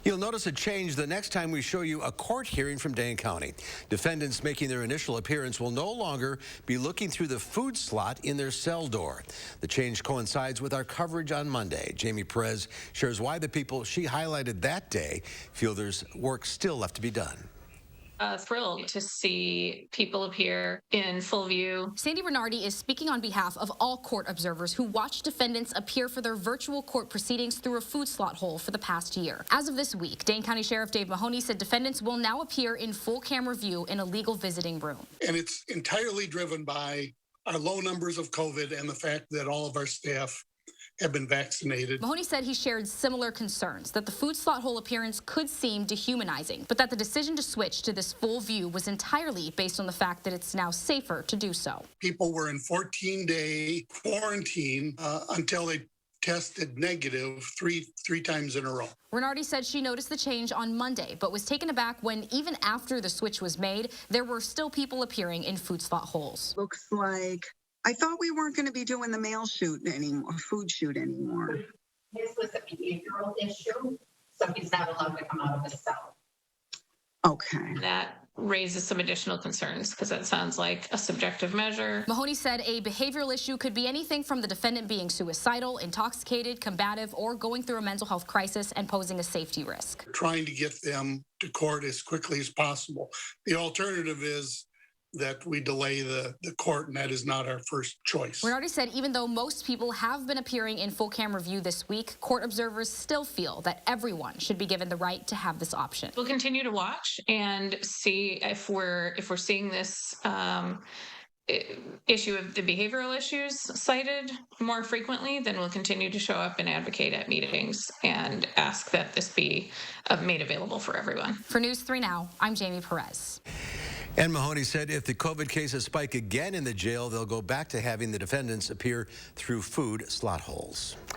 You'll notice a change the next time we show you a court hearing from Dane County. Defendants making their initial appearance will no longer be looking through the food slot in their cell door. The change coincides with our coverage on Monday. Jamie Perez shares why the people she highlighted that day feel there's work still left to be done. Thrilled to see people appear in full view. Sandy Bernardi is speaking on behalf of all court observers who watched defendants appear for their virtual court proceedings through a food slot hole for the past year. As of this week, Dane County Sheriff Dave Mahoney said defendants will now appear in full camera view in a legal visiting room. And it's entirely driven by our low numbers of COVID and the fact that all of our staff have been vaccinated. Mahoney said he shared similar concerns, that the food slot hole appearance could seem dehumanizing, but that the decision to switch to this full view was entirely based on the fact that it's now safer to do so. People were in 14-day quarantine until they tested negative three times in a row. Bernardi said she noticed the change on Monday, but was taken aback when even after the switch was made, there were still people appearing in food slot holes. Looks like I thought we weren't going to be doing the mail shoot anymore, food shoot anymore. This was a behavioral issue, so he's not allowed to come out of his cell. Okay. That raises some additional concerns because that sounds like a subjective measure. Mahoney said a behavioral issue could be anything from the defendant being suicidal, intoxicated, combative, or going through a mental health crisis and posing a safety risk. Trying to get them to court as quickly as possible. The alternative is that we delay the court, and that is not our first choice. Bernardi said even though most people have been appearing in full camera view this week, court observers still feel that everyone should be given the right to have this option. We'll continue to watch and see if we're seeing this issue of the behavioral issues cited more frequently. Then we'll continue to show up and advocate at meetings and ask that this be made available for everyone. For News 3 Now, I'm Jamie Perez. And Mahoney said if the COVID cases spike again in the jail, they'll go back to having the defendants appear through food slot holes.